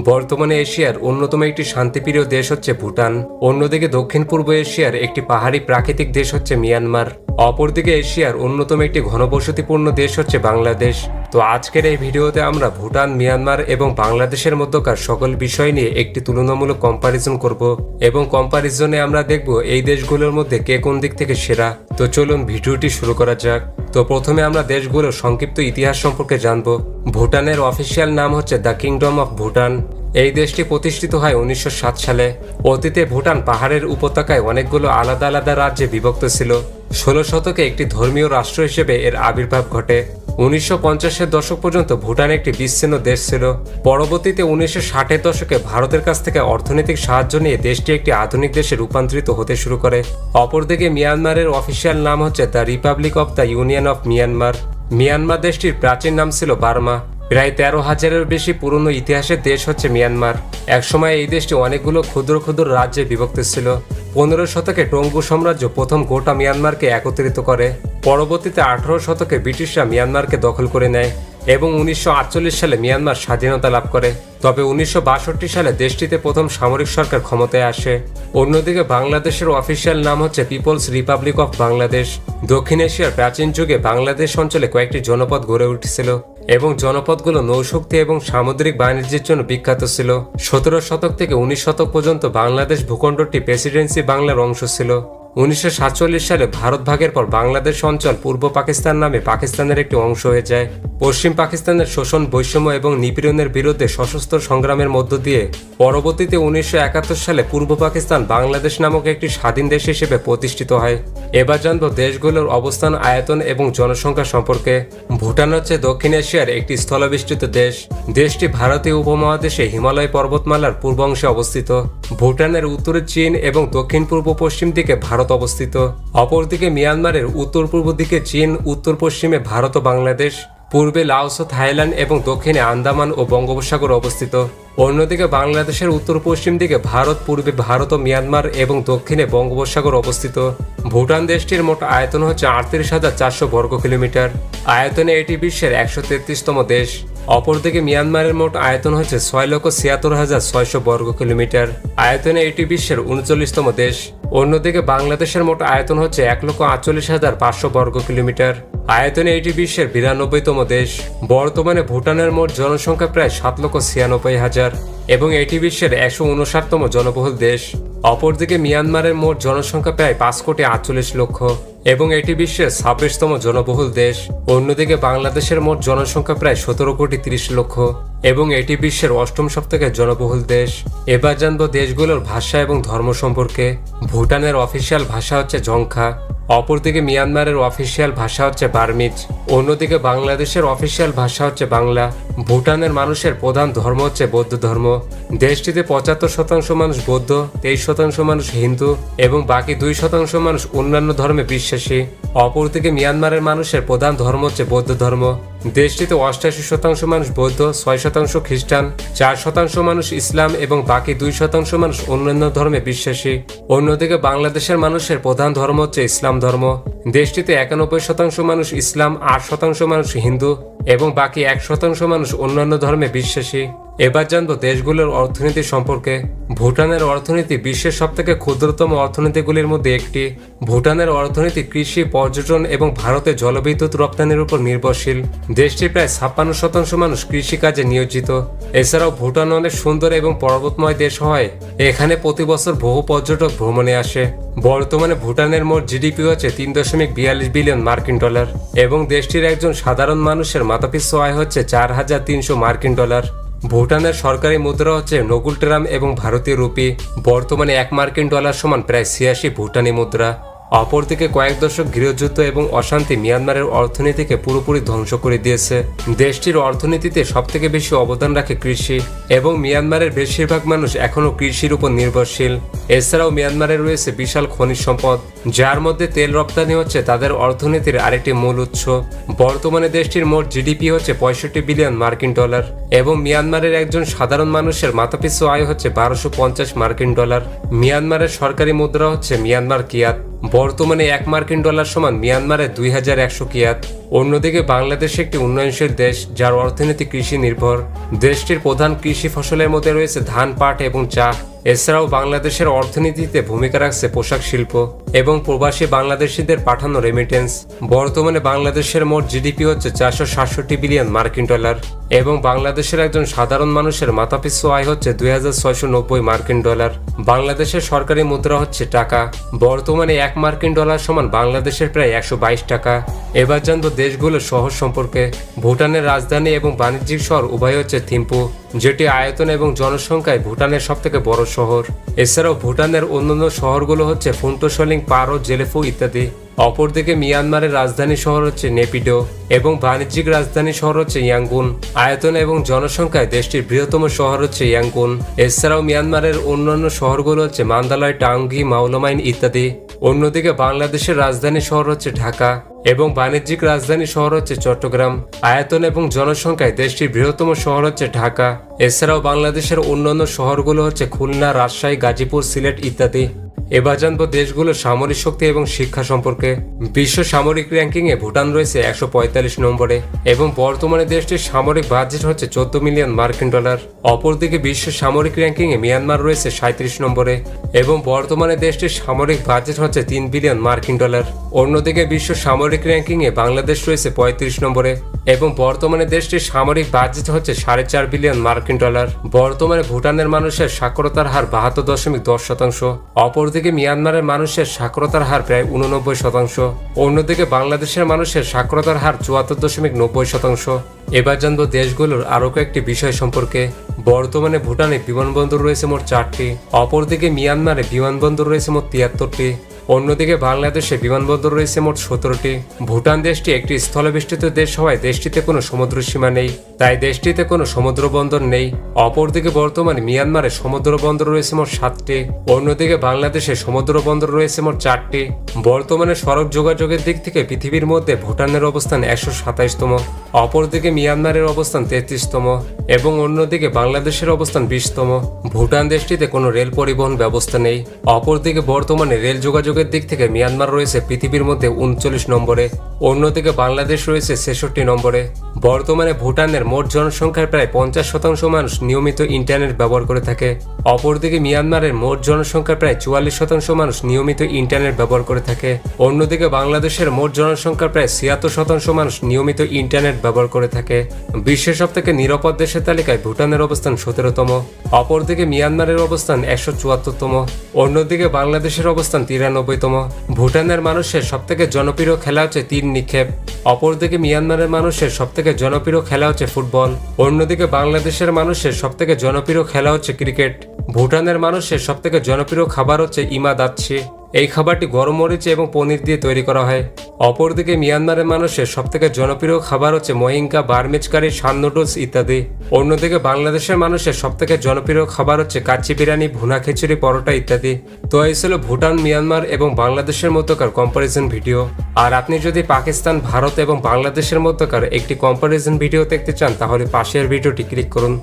বর্তমানে এশিয়ার অন্যতম একটি শান্তিপ্রিয় দেশ হচ্ছে ভুটান। অন্যদিকে দক্ষিণ পূর্ব এশিয়ার একটি পাহাড়ি প্রাকৃতিক দেশ হচ্ছে মিয়ানমার। অপরদিকে এশিয়ার অন্যতম একটি ঘনবসতিপূর্ণ দেশ হচ্ছে বাংলাদেশ। তো আজকের এই ভিডিওতে আমরা ভুটান, মিয়ানমার এবং বাংলাদেশের মধ্যকার সকল বিষয় নিয়ে একটি তুলনামূলক কম্পারিজন করব এবং কম্পারিজনে আমরা দেখব এই দেশগুলোর মধ্যে কে কোন দিক থেকে সেরা। তো চলুন ভিডিওটি শুরু করা যাক। তো প্রথমে আমরা দেশগুলোর সংক্ষিপ্ত ইতিহাস সম্পর্কে জানব। ভুটানের অফিসিয়াল নাম হচ্ছে দ্য কিংডম অফ ভুটান। এই দেশটি প্রতিষ্ঠিত হয় 1907 সালে। অতীতে ভুটান পাহাড়ের উপত্যকায় অনেকগুলো আলাদা আলাদা রাজ্যে বিভক্ত ছিল। 16 শতকে একটি ধর্মীয় রাষ্ট্র হিসেবে এর আবির্ভাব ঘটে। 1950-এর দশক পর্যন্ত ভুটান একটি বিচ্ছিন্ন দেশ ছিল। পরবর্তীতে 1960-এর দশকে ভারতের কাছ থেকে অর্থনৈতিক সাহায্য নিয়ে দেশটি একটি আধুনিক দেশে রূপান্তরিত হতে শুরু করে। অপরদিকে মিয়ানমারের অফিসিয়াল নাম হচ্ছে the Republic of the union of Myanmar. Myanmar দেশটির প্রাচীন নাম ছিল বার্মা। প্রায় 13,000-এর বেশি পুরনো ইতিহাসের দেশ হচ্ছে মিয়ানমার। একসময় এই দেশটি অনেকগুলো ক্ষুদ্র ক্ষুদ্র রাজ্যে বিভক্ত ছিল। 15 শতকে টঙ্গু সাম্রাজ্য প্রথম গোটা মিয়ানমারকে একত্রিত করে। পরবর্তীতে 18 শতকে ব্রিটিশরা মিয়ানমারকে দখল করে নেয় এবং 1948 সালে মিয়ানমার স্বাধীনতা লাভ করে। তবে 1962 সালে দেশটিতে প্রথম সামরিক সরকার ক্ষমতায় আসে। অন্যদিকে বাংলাদেশের অফিসিয়াল নাম হচ্ছে পিপলস রিপাবলিক অফ বাংলাদেশ। দক্ষিণ এশিয়ার প্রাচীন যুগে বাংলাদেশ অঞ্চলে কয়েকটি জনপদ গড়ে উঠেছিল এবং জনপদগুলো নৌশক্তি এবং সামুদ্রিক বাণিজ্যের জন্য বিখ্যাত ছিল। 17 শতক থেকে 19 শতক পর্যন্ত বাংলাদেশ ভূখণ্ডটি প্রেসিডেন্সি বাংলার অংশ ছিল। 1947 সালে ভারত ভাগের পর বাংলাদেশ অঞ্চল পূর্ব পাকিস্তান নামে পাকিস্তানের একটি অংশ হয়ে যায়। পশ্চিম পাকিস্তানের শোষণ, বৈষম্য এবং নিপীড়নের বিরুদ্ধে সশস্ত্র সংগ্রামের মধ্য দিয়ে পরবর্তীতে 1971 সালে পূর্ব পাকিস্তান বাংলাদেশ নামক একটি স্বাধীন দেশ হিসেবে প্রতিষ্ঠিত হয়। এবার জানব দেশগুলোর অবস্থান, আয়তন এবং জনসংখ্যা সম্পর্কে। ভুটান হচ্ছে দক্ষিণ এশিয়ার একটি স্থলবেষ্টিত দেশ। দেশটি ভারতীয় উপমহাদেশে হিমালয় পর্বতমালার পূর্ব অংশে অবস্থিত। ভুটানের উত্তরে চীন এবং দক্ষিণ পূর্ব পশ্চিম দিকে ভারত অবস্থিত। অপরদিকে মিয়ানমারের উত্তর পূর্ব দিকে চীন, উত্তর পশ্চিমে ভারত ও বাংলাদেশ, পূর্বে লাওস ও থাইল্যান্ড এবং দক্ষিণে আন্দামান ও বঙ্গোপসাগর অবস্থিত। অন্যদিকে বাংলাদেশের উত্তর পশ্চিম দিকে ভারত, পূর্বে ভারত ও মিয়ানমার এবং দক্ষিণে বঙ্গোপসাগর অবস্থিত। ভুটান দেশটির মোট আয়তন হচ্ছে 38,400 বর্গ কিলোমিটার। আয়তনে এটি বিশ্বের 133তম দেশ। অপরদিকে মিয়ানমারের মোট আয়তন হচ্ছে 6,76,600 বর্গ কিলোমিটার। আয়তনে এটি বিশ্বের 39তম দেশ। অন্যদিকে বাংলাদেশের মোট আয়তন হচ্ছে 1,48,500 বর্গ কিলোমিটার। আয়তনে এটি বিশ্বের 92তম দেশ। বর্তমানে ভুটানের মোট জনসংখ্যা প্রায় 7,96,000 এবং এটি বিশ্বের 159তম জনবহুল দেশ। অপরদিকে মিয়ানমারের মোট জনসংখ্যা প্রায় 5,48,00,000 এবং এটি বিশ্বের 26তম জনবহুল দেশ। অন্যদিকে বাংলাদেশের মোট জনসংখ্যা প্রায় 17,30,00,000 এবং এটি বিশ্বের 8ম সবথেকে জনবহুল দেশ। এবার জানব দেশগুলোর ভাষা এবং ধর্ম সম্পর্কে। ভুটানের অফিসিয়াল ভাষা হচ্ছে জংখা। অপরদিকে মিয়ানমারের অফিসিয়াল ভাষা হচ্ছে বার্মিজ। অন্যদিকে বাংলাদেশের অফিসিয়াল ভাষা হচ্ছে বাংলা। ভুটানের মানুষের প্রধান ধর্ম হচ্ছে বৌদ্ধ ধর্ম। দেশটিতে 75% মানুষ বৌদ্ধ, 23% মানুষ হিন্দু এবং বাকি 2% মানুষ অন্যান্য ধর্মে বিশ্বাসী। অপরদিকে মিয়ানমারের মানুষের প্রধান ধর্ম হচ্ছে বৌদ্ধ ধর্ম। দেশটিতে 88% মানুষ বৌদ্ধ, 6% খ্রিস্টান, 4% মানুষ ইসলাম এবং বাকি 2% মানুষ অন্যান্য ধর্মে বিশ্বাসী। অন্যদিকে বাংলাদেশের মানুষের প্রধান ধর্ম হচ্ছে ইসলাম ধর্ম। দেশটিতে 91% মানুষ ইসলাম, 8% মানুষ হিন্দু এবং বাকি 1% মানুষ অন্যান্য ধর্মে বিশ্বাসী। এবার জানব দেশগুলোর অর্থনীতি সম্পর্কে। ভুটানের অর্থনীতি বিশ্বের সবথেকে ক্ষুদ্রতম অর্থনীতিগুলির মধ্যে একটি। ভুটানের অর্থনীতি কৃষি, পর্যটন এবং ভারতের জলবিদ্যুৎ রপ্তানির উপর নির্ভরশীল। দেশটির প্রায় 56% মানুষ কৃষিকাজে নিয়োজিত। এছাড়াও ভুটান অনেক সুন্দর এবং পর্বতময় দেশ হয় এখানে প্রতি বছর বহু পর্যটক ভ্রমণে আসে। বর্তমানে ভুটানের মোট জিডিপি হচ্ছে 3.42 বিলিয়ন মার্কিন ডলার এবং দেশটির একজন সাধারণ মানুষের মাথাপিছু আয় হচ্ছে 4,300 মার্কিন ডলার। ভুটানের সরকারি মুদ্রা হচ্ছে নগুল ট্রাম এবং ভারতীয় রুপি। বর্তমানে 1 মার্কিন ডলার সমান প্রায় 86 ভুটানি মুদ্রা। অপরদিকে কয়েক দশক গৃহযুদ্ধ এবং অশান্তি মিয়ানমারের অর্থনীতিকে পুরোপুরি ধ্বংস করে দিয়েছে। দেশটির অর্থনীতিতে সবথেকে বেশি অবদান রাখে কৃষি এবং মিয়ানমারের বেশিরভাগ মানুষ এখনও কৃষির উপর নির্ভরশীল। এছাড়াও মিয়ানমারে রয়েছে বিশাল খনিজ সম্পদ, যার মধ্যে তেল রপ্তানি হচ্ছে তাদের অর্থনীতির আরেকটি মূল উৎস। বর্তমানে দেশটির মোট জিডিপি হচ্ছে 65 বিলিয়ন মার্কিন ডলার এবং মিয়ানমারের একজন সাধারণ মানুষের মাথাপিছু আয় হচ্ছে 1250 মার্কিন ডলার। মিয়ানমারের সরকারি মুদ্রা হচ্ছে মিয়ানমার কিয়াত। বর্তমানে 1 মার্কিন ডলার সমান মিয়ানমারের 2100 কিয়াত। অন্যদিকে বাংলাদেশ একটি উন্নয়নশীল দেশ যার অর্থনীতি কৃষি নির্ভর। দেশটির প্রধান কৃষি ফসলের মধ্যে রয়েছে ধান, পাট এবং চা। এছাড়াও বাংলাদেশের অর্থনীতিতে ভূমিকা রাখছে পোশাক শিল্প এবং প্রবাসী বাংলাদেশিদের পাঠানো রেমিটেন্স। বর্তমানে বাংলাদেশের মোট জিডিপি হচ্ছে 467 বিলিয়ন মার্কিন ডলার এবং বাংলাদেশের একজন সাধারণ মানুষের মাথাপিছু আয় হচ্ছে 2690 মার্কিন ডলার। বাংলাদেশের সরকারি মুদ্রা হচ্ছে টাকা। বর্তমানে 1 মার্কিন ডলার সমান বাংলাদেশের প্রায় 122 টাকা। এবার জানবো দেশগুলোর শহর সম্পর্কে। ভুটানের রাজধানী এবং বাণিজ্যিক শহর উভয় হচ্ছে থিম্পু, যেটি আয়তন এবং জনসংখ্যায় ভুটানের সবথেকে বড় শহর। এছাড়াও ভুটানের অন্যান্য শহরগুলো হচ্ছে ফুন্টোসলিং, পারো, জেলেফু ইত্যাদি। অপরদিকে মিয়ানমারের রাজধানী শহর হচ্ছে নেপিডো এবং বাণিজ্যিক রাজধানী শহর হচ্ছে ইয়াঙ্গুন। আয়তন এবং জনসংখ্যায় দেশটির বৃহত্তম শহর হচ্ছে ইয়াঙ্গুন। এছাড়াও মিয়ানমারের অন্যান্য শহরগুলো হচ্ছে মান্দালয়, টাঙ্গি, মাওলমাইন ইত্যাদি। অন্যদিকে বাংলাদেশের রাজধানী শহর হচ্ছে ঢাকা এবং বাণিজ্যিক রাজধানী শহর হচ্ছে চট্টগ্রাম। আয়তন এবং জনসংখ্যায় দেশটির বৃহত্তম শহর হচ্ছে ঢাকা। এছাড়াও বাংলাদেশের অন্যান্য শহরগুলো হচ্ছে খুলনা, রাজশাহী, গাজীপুর, সিলেট ইত্যাদি। এবার জানবো দেশগুলোর সামরিক শক্তি এবং শিক্ষা সম্পর্কে। বিশ্ব সামরিক র্যাঙ্কিংয়ে ভুটান রয়েছে 145 নম্বরে এবং বর্তমানে দেশটির সামরিক বাজেট হচ্ছে 14 মিলিয়ন মার্কিন ডলার। অপরদিকে বিশ্ব সামরিক র্যাঙ্কিংয়ে মিয়ানমার রয়েছে 37 নম্বরে এবং বর্তমানে দেশটির সামরিক বাজেট হচ্ছে 3 বিলিয়ন মার্কিন ডলার। অন্যদিকে বিশ্ব সামরিক র্যাঙ্কিংয়ে বাংলাদেশ রয়েছে 35 নম্বরে এবং বর্তমানে দেশটির সামরিক বাজেট হচ্ছে 4.5 বিলিয়ন মার্কিন ডলার। বর্তমানে ভুটানের মানুষের সাক্ষরতার হার 72.10%। অপরদিকে মিয়ানমারের মানুষের সাক্ষরতার হার প্রায় 89%। অন্যদিকে বাংলাদেশের মানুষের সাক্ষরতার হার 74.90%। এবার জানবো দেশগুলোর আরও কয়েকটি বিষয় সম্পর্কে। বর্তমানে ভুটানে বিমানবন্দর রয়েছে মোট 4টি। অপরদিকে মিয়ানমারে বিমানবন্দর রয়েছে মোট 73টি। অন্যদিকে বাংলাদেশে বিমানবন্দর রয়েছে মোট 17টি। ভুটান দেশটি একটি স্থলবেষ্টিত দেশ হওয়ায় দেশটিতে কোনো সমুদ্র সীমা নেই, তাই দেশটিতে কোনো সমুদ্র বন্দর নেই। অপরদিকে বর্তমানে মিয়ানমারে সমুদ্র বন্দর রয়েছে মোট 7টি। অন্যদিকে বাংলাদেশে সমুদ্র বন্দর রয়েছে মোট 4টি। বর্তমানে সড়ক যোগাযোগের দিক থেকে পৃথিবীর মধ্যে ভুটানের অবস্থান 127তম। অপরদিকে মিয়ানমারের অবস্থান 33তম এবং অন্যদিকে বাংলাদেশের অবস্থান 20তম। ভুটান দেশটিতে কোনো রেল পরিবহন ব্যবস্থা নেই। অপরদিকে বর্তমানে রেল যোগাযোগের দিক থেকে মিয়ানমার রয়েছে পৃথিবীর মধ্যে 39 নম্বরে। অন্যদিকে বাংলাদেশ রয়েছে 66 নম্বরে। বর্তমানে ভুটানের মোট জনসংখ্যার প্রায় 50% মানুষ নিয়মিত ইন্টারনেট ব্যবহার করে থাকে। অপরদিকে মিয়ানমারের মোট জনসংখ্যার প্রায় 44% মানুষ নিয়মিত ইন্টারনেট ব্যবহার করে থাকে। অন্যদিকে বাংলাদেশের মোট জনসংখ্যার প্রায় 76% মানুষ নিয়মিত ইন্টারনেট ব্যবহার করে থাকে। বিশ্বের সবথেকে নিরাপদ দেশের তালিকায় ভুটানের অবস্থান 17তম। অপরদিকে মিয়ানমারের অবস্থান 174তম। অন্যদিকে বাংলাদেশের অবস্থান 93তম। ভুটানের মানুষের সবথেকে জনপ্রিয় খেলা হচ্ছে তীর নিক্ষেপ। অপরদিকে মিয়ানমারের মানুষের সবথেকে জনপ্রিয় খেলা হচ্ছে ফুটবল। অন্যদিকে বাংলাদেশের মানুষের সবথেকে জনপ্রিয় খেলা হচ্ছে ক্রিকেট। ভুটানের মানুষের সবথেকে জনপ্রিয় খাবার হচ্ছে ইমা দাচ্ছি। এই খাবারটি গরম মরিচ এবং পনির দিয়ে তৈরি করা হয়। অপরদিকে মিয়ানমারের মানুষের সবথেকে জনপ্রিয় খাবার হচ্ছে মহিঙ্কা, বার্মিজ কারি, শান নুডলস ইত্যাদি। অন্যদিকে বাংলাদেশের মানুষের সবথেকে জনপ্রিয় খাবার হচ্ছে কাচ্চি বিরিয়ানি, ভুনা খিচুড়ি, পরোটা ইত্যাদি। তো এই ছিল ভুটান, মিয়ানমার এবং বাংলাদেশের মধ্যকার কম্পারিজন ভিডিও। আর আপনি যদি পাকিস্তান, ভারত এবং বাংলাদেশের মধ্যকার একটি কম্পারিজন ভিডিও দেখতে চান তাহলে পাশের ভিডিওটি ক্লিক করুন।